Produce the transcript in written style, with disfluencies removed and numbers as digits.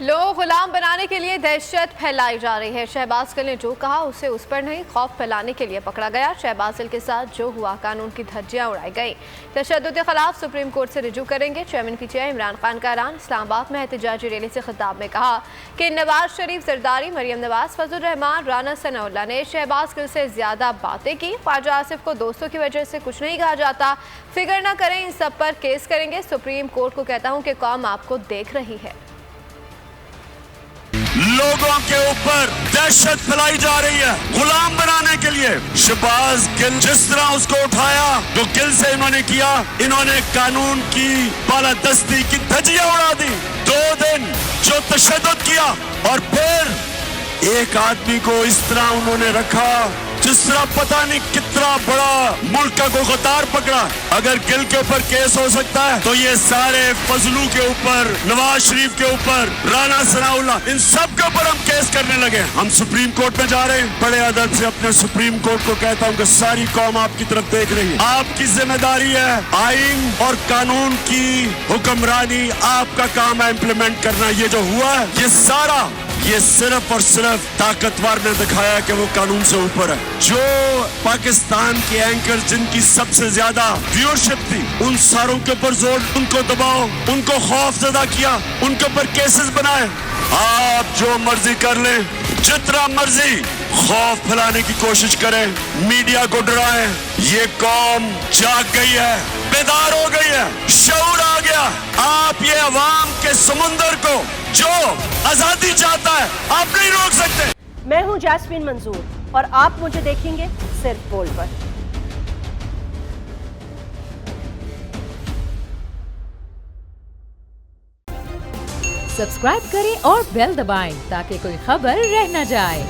لوگ غلام بنانے کے لیے دہشت پھیلائی جا رہی ہے۔ شہباز گل نے جو کہا اسے اس پر نہیں، خوف پھیلانے کے لیے پکڑا گیا۔ شہباز گل کے ساتھ جو ہوا، قانون کی دھجیاں اڑائی گئیں۔ تشدد کے خلاف سپریم کورٹ سے رجوع کریں گے، chairman P T I Imran Khan کا اعلان۔ اسلام آباد میں احتجاجی ریلی سے خطاب میں کہا کہ نواز شریف، زرداری، مریم نواز، فضل الرحمان، رانا ثناء اللہ نے شہباز گل سے زیادہ باتیں کی۔ خواجہ آصف کو دوستوں کی وجہ سے کچھ نہیں کہا جاتا، فکر نہ کریں، ان سب پر کیس کریں گے۔ سپریم کورٹ کو کہتا ہوں کہ قوم آپ کو دیکھ رہی ہے۔ لوگوں کے اوپر دہشت پھیلائی جا رہی ہے غلام بنانے کے لیے۔ شہباز گل جس طرح اس کو اٹھایا، جو گل سے انہوں نے کیا، انہوں نے قانون کی بالادستی کی دھجیاں اڑا دی۔ 2 دن جو تشدد کیا، اور پھر ایک آدمی کو اس طرح انہوں نے رکھا جس طرح پتہ نہیں کتنا بڑا ملک کا کوئی غدار پکڑا۔ اگر گل کے اوپر کیس ہو سکتا ہے تو یہ سارے فضلو کے اوپر، نواز شریف کے اوپر، رانا ثناء اللہ، ان سب کے اوپر ہم کیس کرنے لگے۔ ہم سپریم کورٹ میں جا رہے ہیں۔ بڑے ادب سے اپنے سپریم کورٹ کو کہتا ہوں کہ ساری قوم آپ کی طرف دیکھ رہی ہے۔ آپ کی ذمہ داری ہے آئین اور قانون کی حکمرانی، آپ کا کام ہے امپلیمنٹ کرنا۔ یہ جو ہوا ہے، یہ صرف اور صرف طاقتور نے دکھایا کہ وہ قانون سے اوپر ہے۔ جو پاکستان کے اینکر جن کی سب سے زیادہ ویورشپ تھی، ان ساروں کے اوپر زور، ان کو دباؤ، ان کو خوف زدہ کیا، ان کے اوپر کیسز بنائے۔ آپ جو مرضی کر لیں، جتنا مرضی خوف پھیلانے کی کوشش کریں، میڈیا کو ڈرائیں، یہ قوم جاگ گئی ہے، بیدار ہو گئی ہے، شعور آ گیا۔ آپ یہ عوام کے سمندر کو جو آزادی چاہتا ہے، آپ نہیں روک سکتے۔ میں ہوں جاسمین منظور اور آپ مجھے دیکھیں گے صرف بول پر۔ سبسکرائب کریں اور بیل دبائیں تاکہ کوئی خبر رہ نہ جائے۔